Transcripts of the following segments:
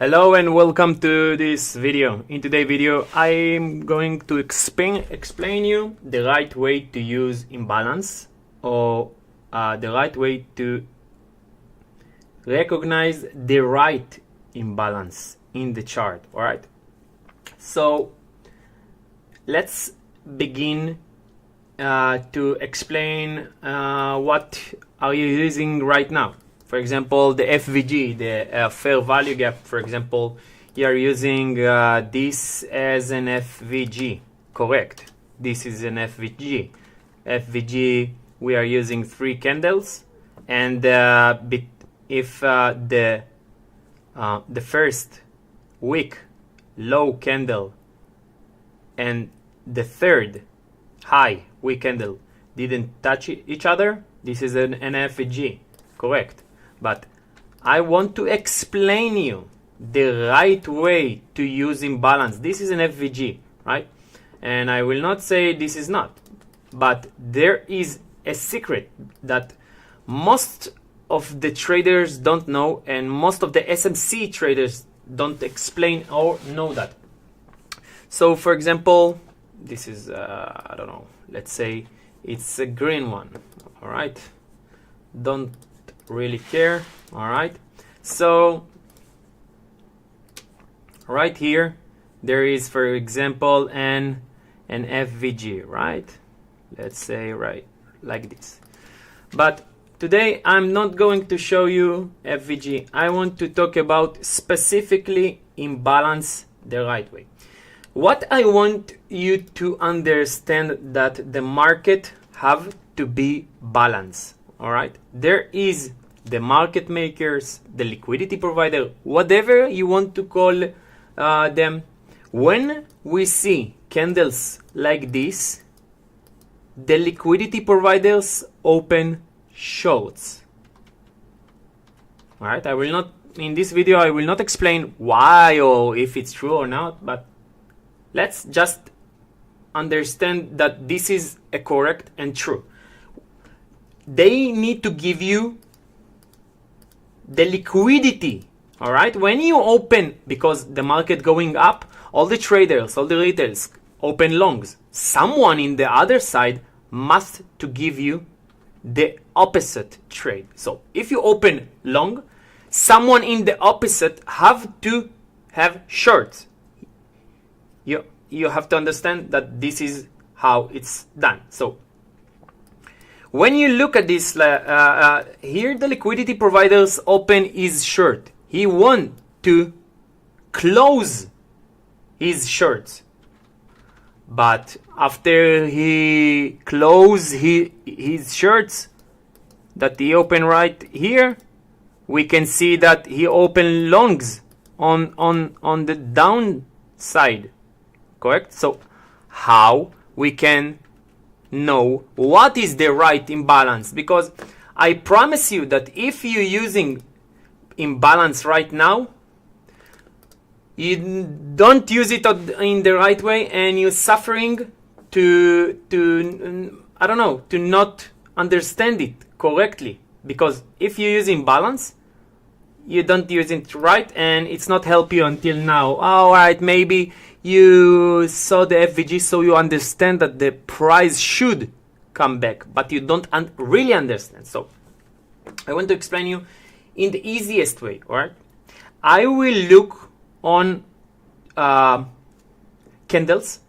Hello and welcome to this video. In today's video I'm going to explain you the right way to use imbalance, or the right way to recognize the right imbalance in the chart. Alright, so let's begin to explain what are you using right now. For example, the FVG, the fair value gap. For example, you are using this as an FVG, correct? This is an FVG. FVG, we are using 3 candles, and if the first weak low candle and the third high weak candle didn't touch each other, this is an FVG, correct? But I want to explain you the right way to use imbalance. This is an FVG, right? And I will not say this is not, but there is a secret that most of the traders don't know, and most of the SMC traders don't explain or know that. So for example, this is I don't know, let's say it's a green one. All right, don't really care. All right, so right here there is, for example, an FVG, right? Let's say right like this. But today I'm not going to show you FVG. I want to talk about specifically imbalance the right way. What I want you to understand, that the market have to be balanced. All right, there is the market makers, the liquidity provider, whatever you want to call them. When we see candles like this, the liquidity providers open shorts. All right, I will not, in this video I will not explain why or if it's true or not, but let's just understand that this is a correct and true. They need to give you the liquidity. All right, when you open, because the market going up, all the traders, all the retailers open longs. Someone in the other side must to give you the opposite trade. So if you open long, someone in the opposite have to have shorts. You have to understand that this is how it's done. So when you look at this, here the liquidity providers open is short. He want to close his shorts, but after he close his shorts that he open right here, we can see that he open longs on the downside, correct? So how we can know what is the right imbalance? Because I promise you that if you're using imbalance right now, you don't use it in the right way, and you're suffering to I don't know, to not understand it correctly. Because if you use imbalance, you don't use it right, and it's not help you until now. All right, maybe you saw the FVG, so you understand that the price should come back, but you don't really understand. So I want to explain you in the easiest way. All right, I will look on candles.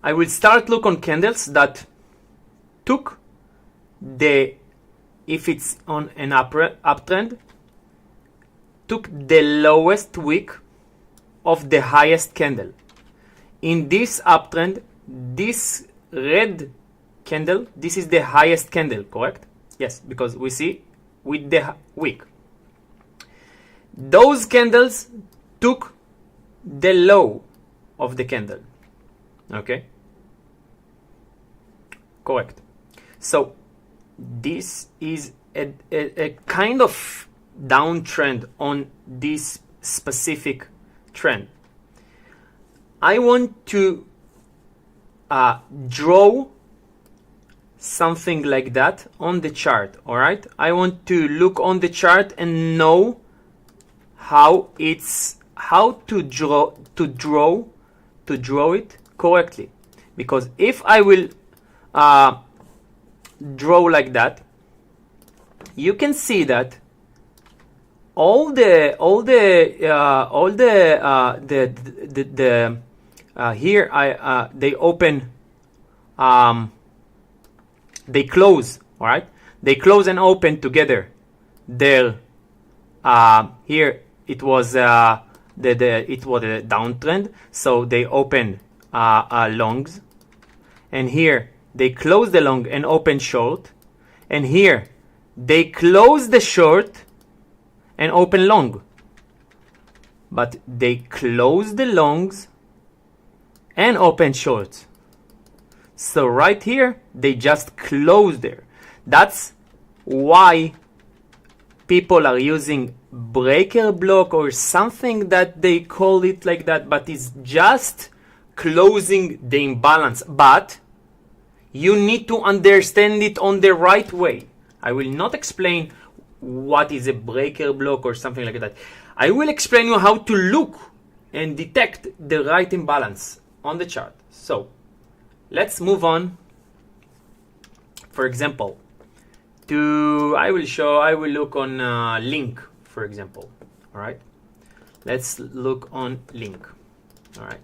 I will start look on candles that took the, if it's on an uptrend, took the lowest wick of the highest candle. In this uptrend, this red candle, this is the highest candle, correct? Yes, because we see with the wick. Those candles took the low of the candle. Okay? Correct. So this is a kind of downtrend on this specific trend. I want to draw something like that on the chart. All right, I want to look on the chart and know how to draw it correctly. Because if I will draw like that, you can see that here they open, they close, all right? They close and open together. There, here it was a downtrend, so they open longs, and here they close the long and open short, and here they close the short and open long, but they close the longs and open shorts. So right here they just close there. That's why people are using breaker block or something that they call it like that, but it's just closing the imbalance. But you need to understand it on the right way. I will not explain what is a breaker block or something like that. I will explain you how to look and detect the right imbalance on the chart. So let's move on. For example, I will look on link, for example. All right, let's look on link. All right,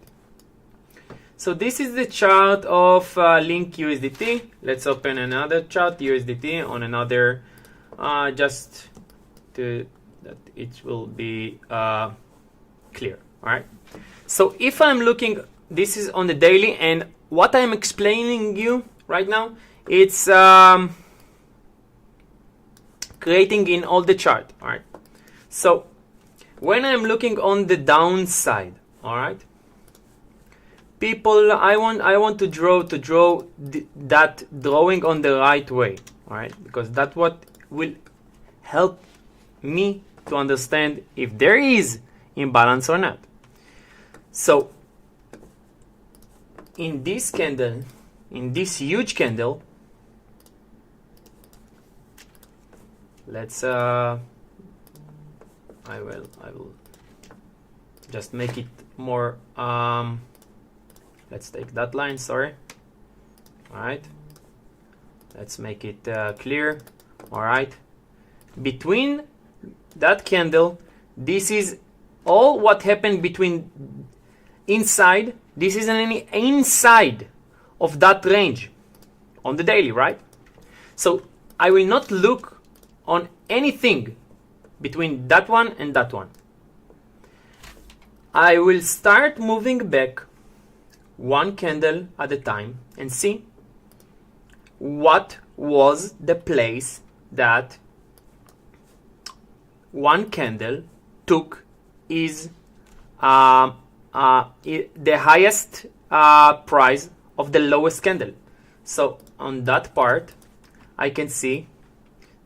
so this is the chart of link USDT. Let's open another chart USDT on another, just to that it will be clear. All right, so if I'm looking, this is on the daily, and what I'm explaining you right now, it's creating in all the chart. All right, so when I'm looking on the downside, all right, people, I want to draw that drawing on the right way. All right, because that's what will help me to understand if there is imbalance or not. So in this candle, in this huge candle, let's I will just make it more, let's take that line, sorry. All right, let's make it clear. All right, between that candle, this is all what happened between inside. This is any inside of that range on the daily, right? So I will not look on anything between that one and that one. I will start moving back one candle at a time and see what was the place that one candle took is the highest price of the lowest candle. So on that part, I can see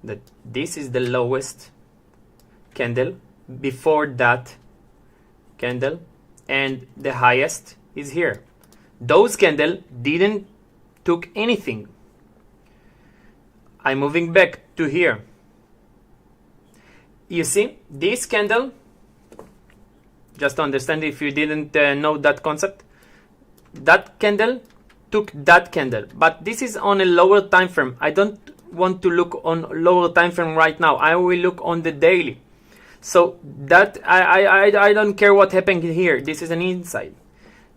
that this is the lowest candle before that candle, and the highest is here. Those candle didn't took anything. I'm moving back to here. You see this candle, just to understand if you didn't know that concept, that candle took that candle, but this is on a lower time frame. I don't want to look on lower time frame right now. I will look on the daily. So that I don't care what happened here. This is an inside.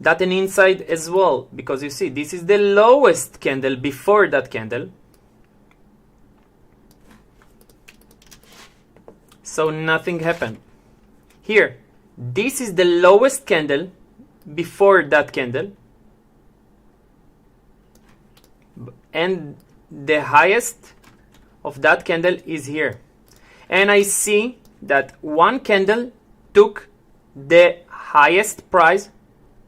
That an inside as well, because you see this is the lowest candle before that candle. So nothing happened. Here, this is the lowest candle before that candle, and the highest of that candle is here. And I see that one candle took the highest price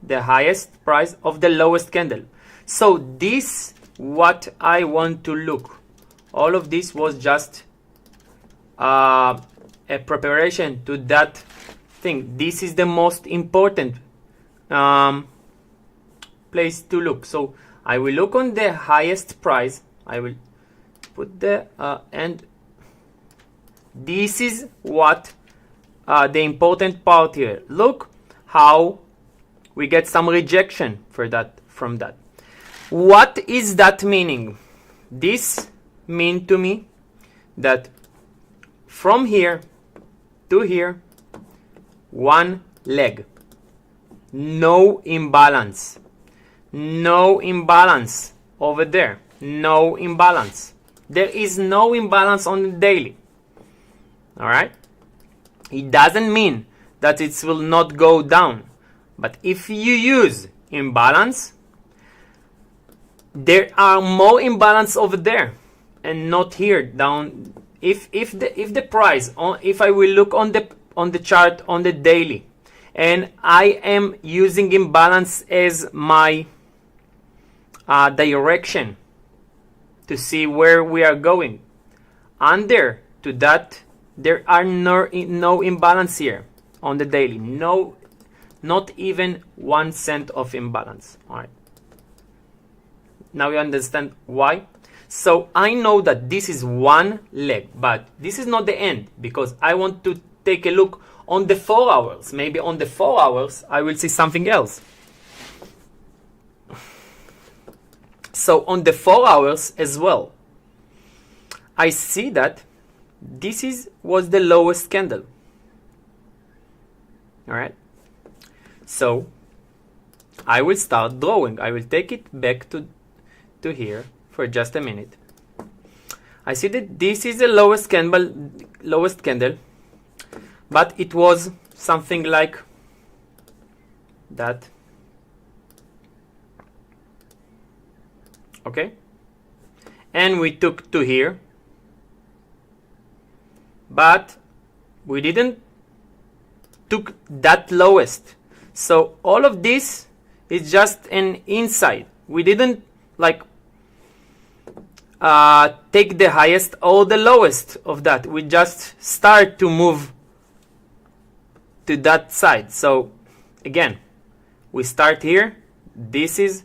of the lowest candle. So this what I want to look. All of this was just a preparation to that thing. This is the most important place to look. So I will look on the highest price. I will put the and this is what the important part here. Look how we get some rejection for that from that. What is that meaning? This mean to me that from here to here, one leg, no imbalance, no imbalance over there, no imbalance. There is no imbalance on the daily. All right. It doesn't mean that it will not go down, but if you use imbalance, there are more imbalance over there and not here down. If the price if I will look on the chart on the daily, and I am using imbalance as my direction to see where we are going, under to that there are no imbalance here on the daily. No, not even 1 cent of imbalance. All right. Now you understand why? So I know that this is one leg, but this is not the end, because I want to take a look on the 4 hours. Maybe on the 4 hours I will see something else. So on the 4 hours as well, I see that this was the lowest candle. All right. So I will start drawing. I will take it back to here for just a minute. I see that this is the lowest candle, but it was something like that. Okay, and we took to here, but we didn't took that lowest. So all of this is just an inside. We didn't like take the highest or the lowest of that. We just start to move to that side. So again, we start here. This is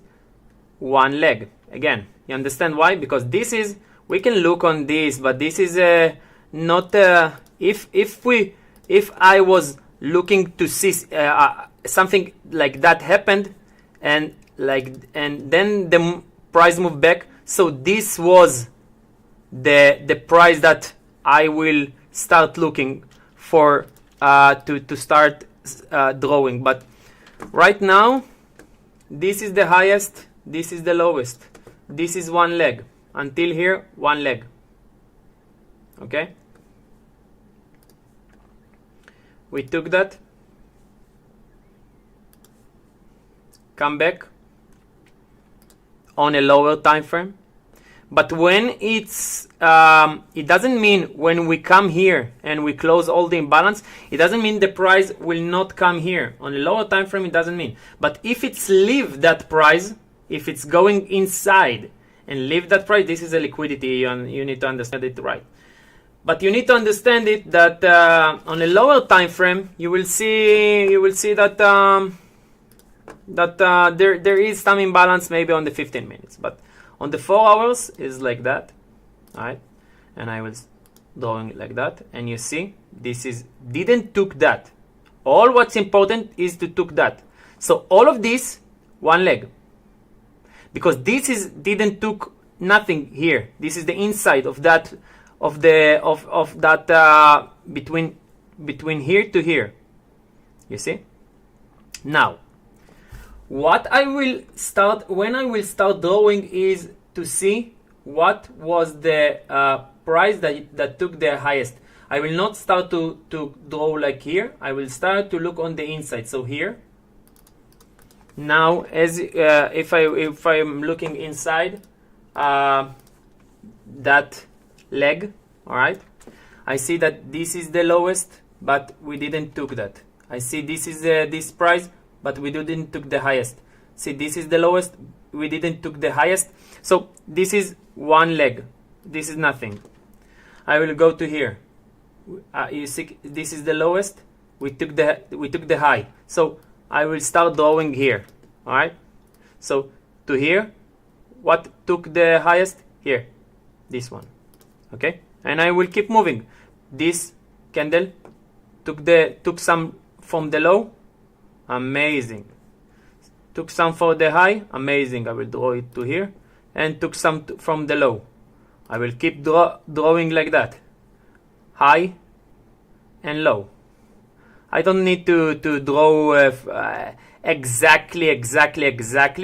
one leg. Again, you understand why? Because this is, we can look on this, but this is not if I was looking to see something like that happened, and then the price moved back. So this was the price that I will start looking for to start drawing. But right now, this is the highest, this is the lowest. This is one leg. Until here, one leg. Okay? We took that. Come back on a lower time frame. But when it's it doesn't mean when we come here and we close all the imbalance, it doesn't mean the price will not come here. On a lower time frame, it doesn't mean. But if it's leave that price, if it's going inside and leave that price, this is a liquidity, and you need to understand it right. But you need to understand it that on a lower time frame, you will see that there is some imbalance maybe on the 15 minutes, but on the 4 hours is like that. All right, and I was drawing it like that, and you see this is didn't took that. All what's important is to took that. So all of this one leg, because this is didn't took nothing here. This is the inside of that of that between here to here. You see? Now, what I will start when I will start drawing is to see what was the price that took the highest. I will not start to draw like here. I will start to look on the inside. So here. Now, as if I'm looking inside that leg, all right, I see that this is the lowest, but we didn't took that. I see this is this price, but we didn't took the highest. See, this is the lowest, we didn't took the highest. So this is one leg. This is nothing. I will go to here. You see, this is the lowest. We took the high. So I will start drawing here. All right. So to here, what took the highest? Here, this one. Okay. And I will keep moving. This candle took some from the low, amazing. Took some for the high, amazing. I will draw it to here, and took some from the low. I will keep drawing like that, high and low. I don't need to draw exactly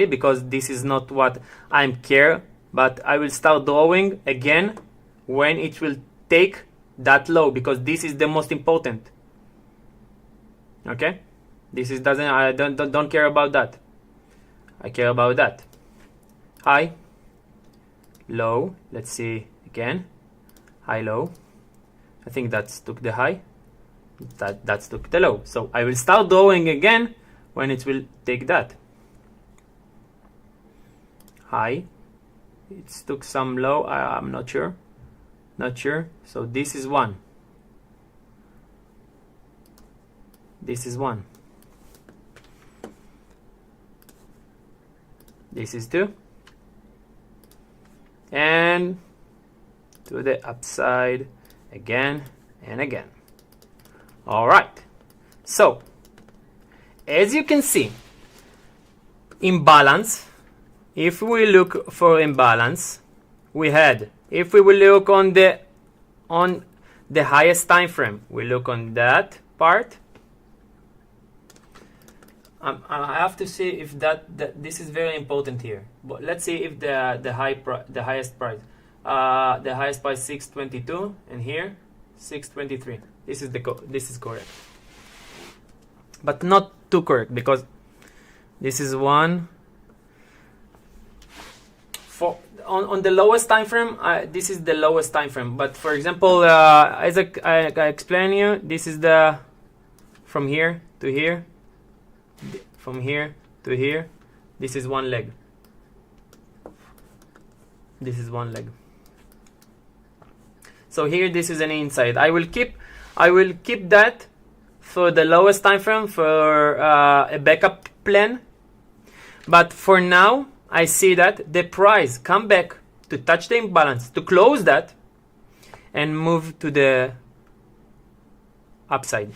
because this is not what I'm care. But I will start drawing again when it will take that low, because this is the most important. Okay, this is doesn't I don't care about that. I care about that. High, low. Let's see again. High, low. I think that's took the high. That's took the low. So I will start drawing again when it will take that. High. It took some low. I'm not sure. Not sure. So this is one. This is one. This is two. And to the upside again and again. All right. So, as you can see, imbalance, if we look for imbalance, we had, if we will look on the highest time frame, we look on that part. I have to see if that this is very important here. But let's see if the highest price 622, and here 623. This is correct, but not too correct, because this is one. For on the lowest time frame, this is the lowest time frame. But for example, as I explain you, this is the from here to here. From here to here, this is one leg. This is one leg. So here, this is an inside. I will keep that for the lowest time frame for a backup plan. But for now, I see that the price come back to touch the imbalance, to close that, and move to the upside.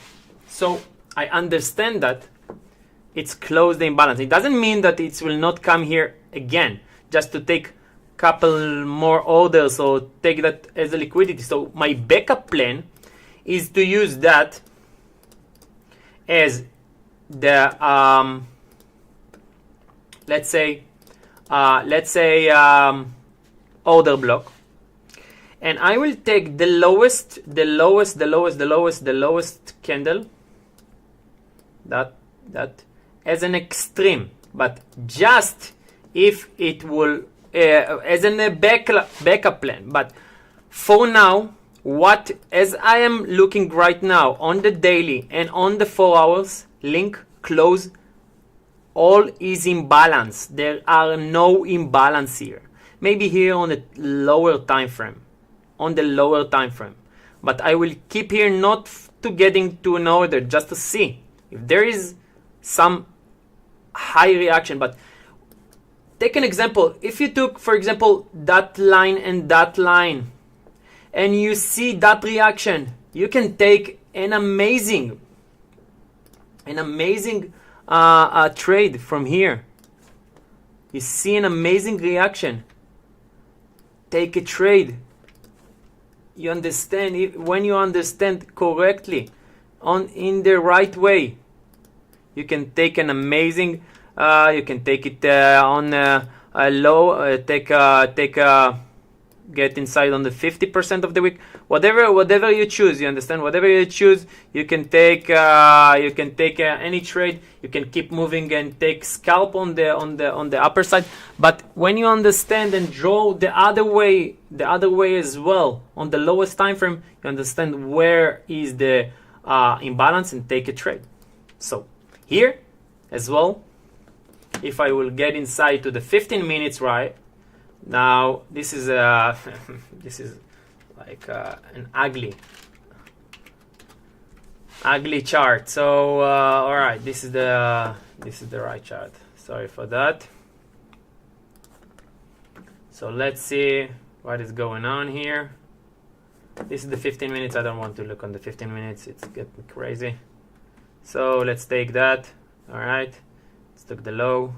So I understand that it's closed the imbalance. It doesn't mean that it will not come here again, just to take couple more orders or take that as a liquidity. So my backup plan is to use that as the let's say order block, and I will take the lowest candle, that as an extreme, but just if it will as a backup plan. But for now, as I am looking right now on the daily and on the 4 hours link close, all is in balance. There are no imbalance here. Maybe here on the lower time frame, but I will keep here not to getting to an order, just to see if there is some high reaction. But take an example. If you took, for example, that line and that line, and you see that reaction, you can take an amazing trade from here. You see an amazing reaction, take a trade. You understand, when you understand correctly, in the right way, you can take an amazing. You can take it on a low. Get inside on the 50% of the week. Whatever you choose, you understand. Whatever you choose, you can take. Any trade. You can keep moving and take scalp on the upper side. But when you understand and draw the other way as well on the lowest time frame, you understand where is the imbalance and take a trade. So here as well, if I will get inside to the 15 minutes, right now, this is this is like an ugly chart. So all right, this is the right chart. Sorry for that. So let's see what is going on here. This is the 15 minutes. I don't want to look on the 15 minutes. It's getting crazy. So let's take that. All right. Let's took the low.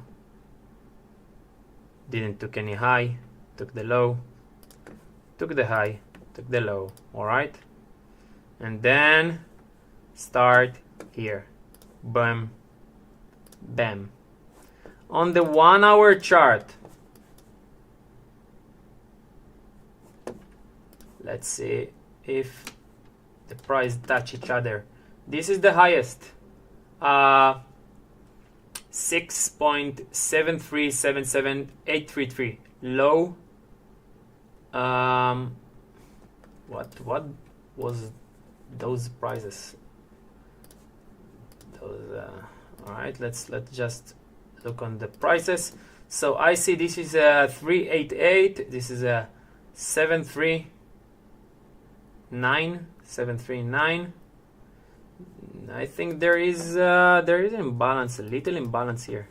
Didn't took any high. Took the low. Took the high. Took the low. All right. And then start here. Bam. Bam. On the 1 hour chart, let's see if the price touch each other. This is the highest, 6.7377833. Low, what was those prices? Those, all right, let's just look on the prices. So I see this is a 388. This is a 739. I think there is imbalance, a little imbalance here.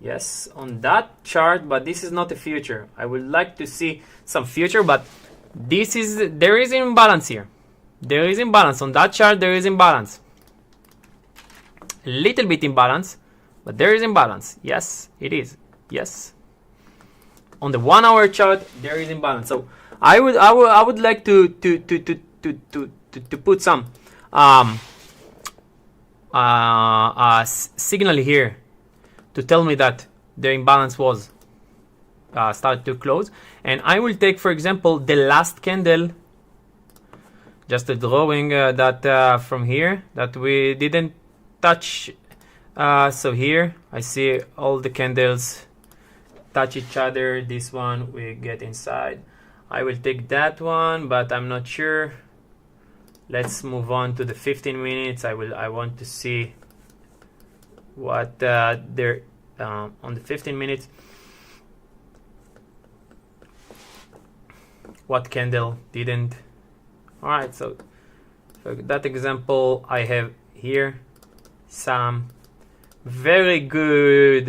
Yes, on that chart, but this is not a future. I would like to see some future, but there is imbalance here. There is imbalance on that chart. There is imbalance. A little bit imbalance, but there is imbalance. Yes, it is. Yes. On the 1 hour chart, there is imbalance. So I would like to put some signal here to tell me that the imbalance was started to close. And I will take, for example, the last candle, just a drawing that from here that we didn't touch. So here I see all the candles touch each other. This one we get inside. I will take that one, but I'm not sure. Let's move on to the 15 minutes. I want to see what there on the 15 minutes. What candle didn't? All right. So for that example, I have here some very good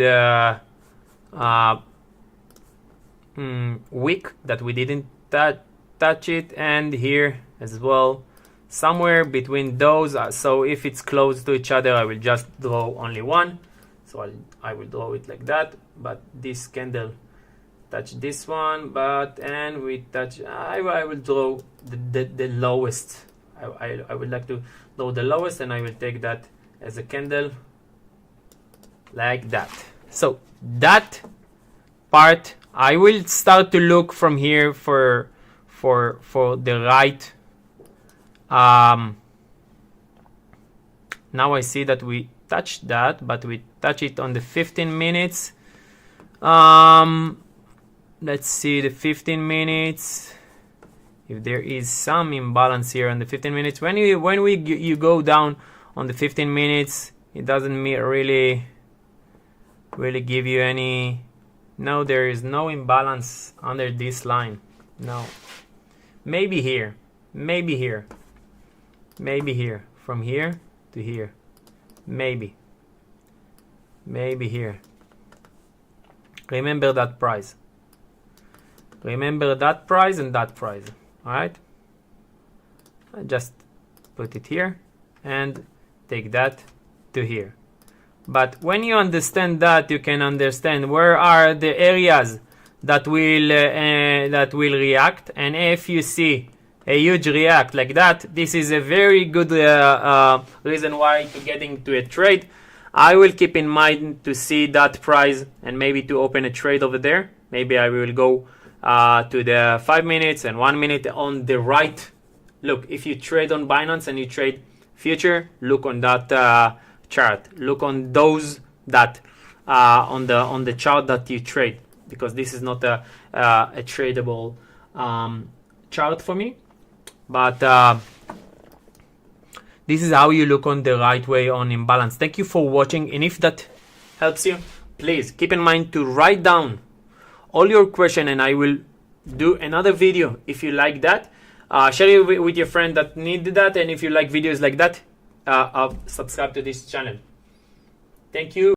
wick that we didn't touch it, and here as well, somewhere between those. So if it's close to each other, I will just draw only one. So I will draw it like that. But this candle touch this one, and we touch. I will draw the lowest. I would like to draw the lowest, and I will take that as a candle like that. So that part, I will start to look from here for the right. Now I see that we touched that, but we touch it on the 15 minutes. Let's see the 15 minutes. If there is some imbalance here on the 15 minutes, when you go down on the 15 minutes, it doesn't really give you any. No, there is no imbalance under this line. No, maybe here, maybe here, maybe here, from here to here, maybe here. Remember that price. Remember that price and that price. All right. I just put it here and take that to here. But when you understand that, you can understand where are the areas that will react. And if you see a huge react like that, this is a very good reason why to get into a trade. I will keep in mind to see that price and maybe to open a trade over there. Maybe I will go to the 5 minutes and 1 minute on the right. Look, if you trade on Binance and you trade future, look on that chart. Look on those that on the chart that you trade, because this is not a tradable chart for me. But this is how you look on the right way on Imbalance. Thank you for watching, and if that helps you, please keep in mind to write down all your question, and I will do another video if you like that. Share it with your friend that need that, and if you like videos like that, subscribe to this channel. Thank you.